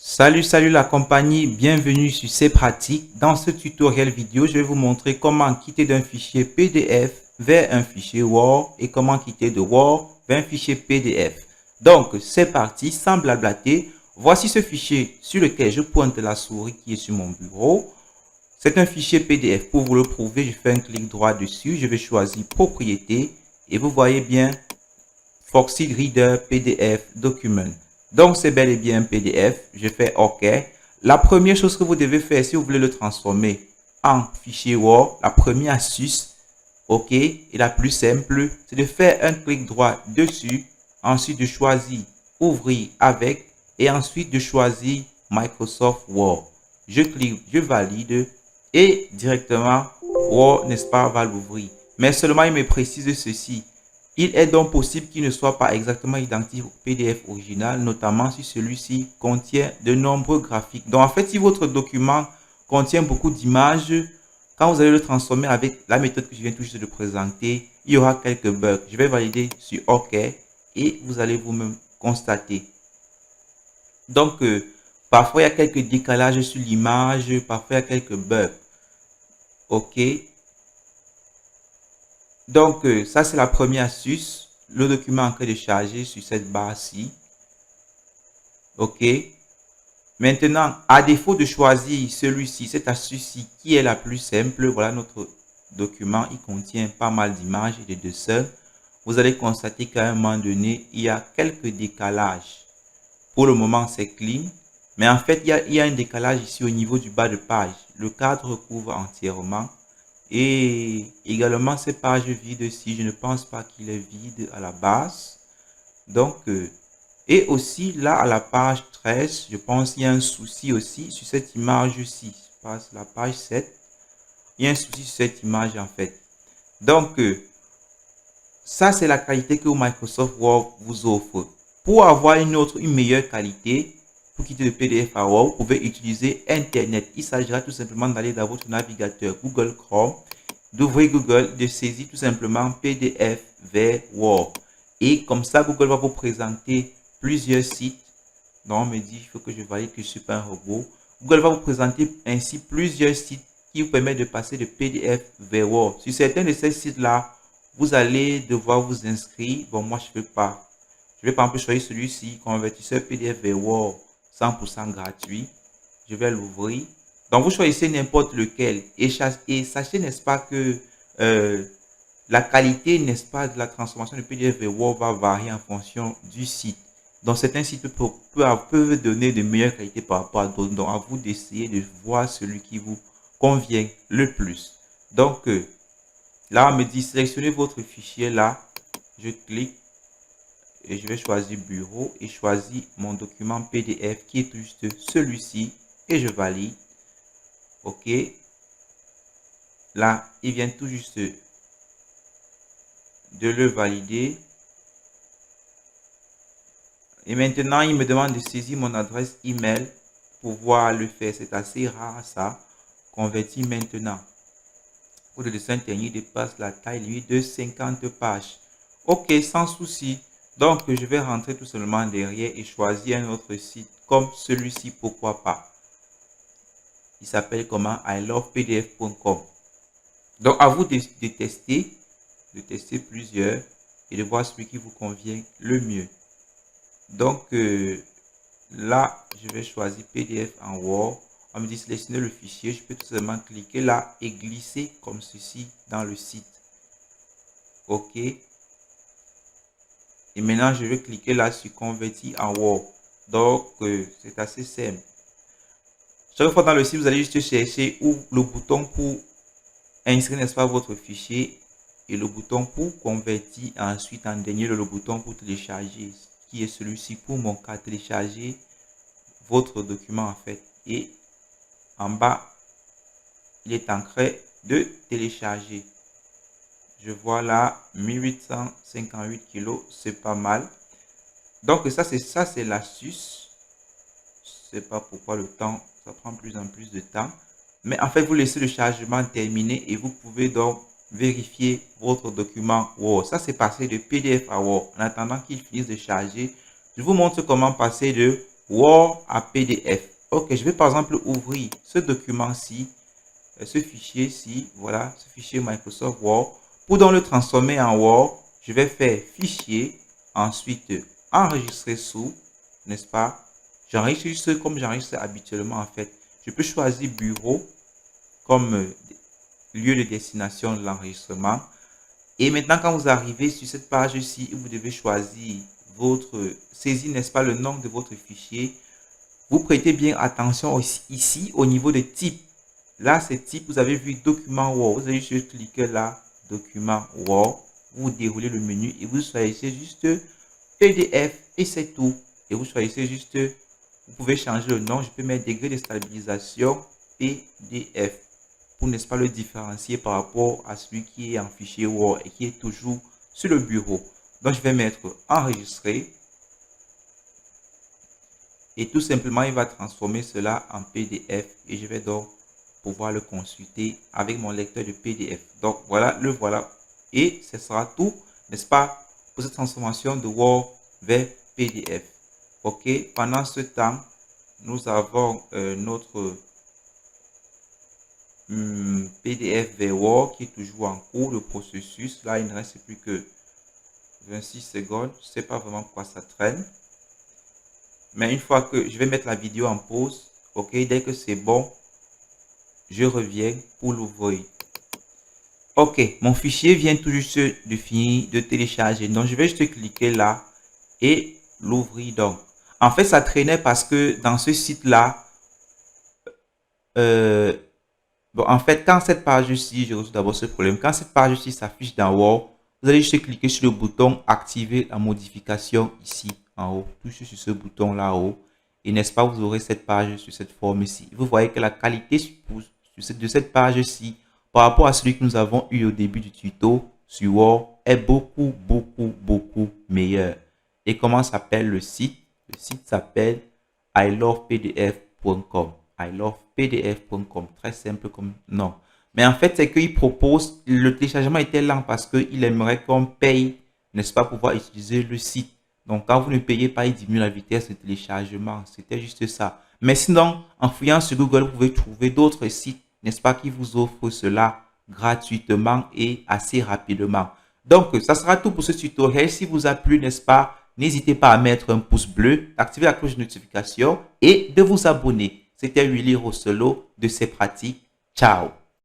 Salut la compagnie, bienvenue sur C'est pratique. Dans ce tutoriel vidéo, je vais vous montrer comment quitter d'un fichier PDF vers un fichier Word et comment quitter de Word vers un fichier PDF. Donc, c'est parti, sans blablater. Voici ce fichier sur lequel je pointe la souris qui est sur mon bureau. C'est un fichier PDF. Pour vous le prouver, je fais un clic droit dessus. Je vais choisir Propriétés et vous voyez bien Foxy Reader PDF Document. Donc, c'est bel et bien un PDF. Je fais OK. La première chose que vous devez faire, si vous voulez le transformer en fichier Word, la première astuce, OK, et la plus simple, c'est de faire un clic droit dessus, ensuite de choisir Ouvrir avec, et ensuite de choisir Microsoft Word. Je clique, je valide, et directement, Word, n'est-ce pas, va l'ouvrir. Mais seulement, il me précise ceci. Il est donc possible qu'il ne soit pas exactement identique au PDF original, notamment si celui-ci contient de nombreux graphiques. Donc, en fait, si votre document contient beaucoup d'images, quand vous allez le transformer avec la méthode que je viens tout juste de présenter, il y aura quelques bugs. Je vais valider sur OK et vous allez vous-même constater. Donc, parfois, il y a quelques décalages sur l'image, parfois, il y a quelques bugs. OK. Donc, ça, c'est la première astuce. Le document en train de charger sur cette barre-ci. OK. Maintenant, à défaut de choisir celui-ci, cette astuce-ci, qui est la plus simple, voilà notre document. Il contient pas mal d'images et de dessins. Vous allez constater qu'à un moment donné, il y a quelques décalages. Pour le moment, c'est clean. Mais en fait, il y a un décalage ici au niveau du bas de page. Le cadre couvre entièrement. Et également, cette page vide-ci, je ne pense pas qu'il est vide à la base. Donc, et aussi là, à la page 13, je pense qu'il y a un souci aussi sur cette image-ci. Je passe la page 7. Il y a un souci sur cette image en fait. Donc, ça, c'est la qualité que Microsoft Word vous offre. Pour avoir une meilleure qualité, pour quitter le PDF à Word, vous pouvez utiliser Internet. Il s'agira tout simplement d'aller dans votre navigateur Google Chrome, d'ouvrir Google, de saisir tout simplement PDF vers Word. Et comme ça, Google va vous présenter plusieurs sites. Donc, on me dit, il faut que je valide que je ne suis pas un robot. Google va vous présenter ainsi plusieurs sites qui vous permettent de passer de PDF vers Word. Sur certains de ces sites-là, vous allez devoir vous inscrire. Bon, moi, je ne veux pas. Je vais par exemple choisir celui-ci, convertisseur PDF vers Word, 100% gratuit. Je vais l'ouvrir. Donc, vous choisissez n'importe lequel. Et sachez, n'est-ce pas, que la qualité, n'est-ce pas, de la transformation de PDF vers Word va varier en fonction du site. Donc, certains sites peuvent donner de meilleures qualités par rapport à d'autres. Donc, à vous d'essayer de voir celui qui vous convient le plus. Donc, là, on me dit sélectionnez votre fichier là. Je clique et je vais choisir bureau et choisir mon document PDF qui est juste celui-ci et je valide. OK. Là, il vient tout juste de le valider. Et maintenant, il me demande de saisir mon adresse email pour pouvoir le faire. C'est assez rare ça. Convertir maintenant. Pour le dessin dernier dépasse la taille limite de 50 pages. OK, sans souci. Donc, je vais rentrer tout simplement derrière et choisir un autre site comme celui-ci, pourquoi pas. Il s'appelle comment? ilovepdf.com. Donc, à vous de tester plusieurs et de voir celui qui vous convient le mieux. Donc, là, je vais choisir PDF en Word. On me dit sélectionner le fichier. Je peux tout simplement cliquer là et glisser comme ceci dans le site. OK. Et maintenant, je vais cliquer là sur convertir en Word. Donc, c'est assez simple. Chaque fois dans le site, vous allez juste chercher où le bouton pour inscrire, n'est-ce pas, votre fichier et le bouton pour convertir. Ensuite, en dernier, le bouton pour télécharger, qui est celui-ci pour mon cas, télécharger votre document en fait. Et en bas, il est en train de télécharger. Je vois là 1858 kilos, c'est pas mal. Donc ça c'est l'astuce. Je sais pas pourquoi le temps, ça prend plus en plus de temps. Mais en fait, vous laissez le chargement terminer et vous pouvez donc vérifier votre document Word. Ça, c'est passer de PDF à Word. En attendant qu'il finisse de charger, je vous montre comment passer de Word à PDF. Ok, je vais par exemple ouvrir ce document-ci, ce fichier-ci, voilà, ce fichier Microsoft Word. Pour donc le transformer en Word, je vais faire fichier, ensuite enregistrer sous, n'est-ce pas? J'enregistre juste comme j'enregistre habituellement en fait. Je peux choisir bureau comme lieu de destination de l'enregistrement. Et maintenant, quand vous arrivez sur cette page-ci, vous devez choisir saisir, n'est-ce pas, le nom de votre fichier. Vous prêtez bien attention aussi, ici au niveau de type. Là, c'est type, vous avez vu document Word. Vous allez juste cliquer là, document Word. Vous déroulez le menu et vous choisissez juste PDF et c'est tout. Et vous choisissez juste, vous pouvez changer le nom. Je peux mettre degré de stabilisation PDF pour, n'est-ce pas, le différencier par rapport à celui qui est en fichier Word et qui est toujours sur le bureau. Donc, je vais mettre enregistrer. Et tout simplement, il va transformer cela en PDF et je vais donc pouvoir le consulter avec mon lecteur de PDF. Donc, voilà, le voilà. Et ce sera tout, n'est-ce pas, pour cette transformation de Word vers PDF. OK. Pendant ce temps, nous avons notre PDF vers Word qui est toujours en cours de processus. Là, il ne reste plus que 26 secondes. Je ne sais pas vraiment quoi ça traîne. Mais une fois que je vais mettre la vidéo en pause, ok, dès que c'est bon, je reviens pour l'ouvrir. Ok, mon fichier vient tout juste de finir de télécharger. Donc, je vais juste cliquer là et l'ouvrir. Donc, en fait, ça traînait parce que dans ce site-là, bon, en fait, quand cette page-ci, je reçois d'abord ce problème. Quand cette page-ci s'affiche dans Word, vous allez juste cliquer sur le bouton activer la modification ici en haut. Touchez sur ce bouton là-haut. Et n'est-ce pas, vous aurez cette page sur cette forme-ci. Vous voyez que la qualité de cette page-ci par rapport à celui que nous avons eu au début du tuto sur Word est beaucoup meilleur. Et comment s'appelle le site? Le site s'appelle ilovepdf.com. ilovepdf.com. Très simple comme nom. Mais en fait, c'est qu'il propose, le téléchargement était lent parce qu'il aimerait qu'on paye, n'est-ce pas, pour pouvoir utiliser le site. Donc, quand vous ne payez pas, il diminue la vitesse de téléchargement. C'était juste ça. Mais sinon, en fouillant sur Google, vous pouvez trouver d'autres sites, n'est-ce pas, qui vous offrent cela gratuitement et assez rapidement. Donc, ça sera tout pour ce tutoriel. Si vous a plu, n'est-ce pas, n'hésitez pas à mettre un pouce bleu, d'activer la cloche de notification et de vous abonner. C'était Willy Rosselló de C'est Pratique. Ciao.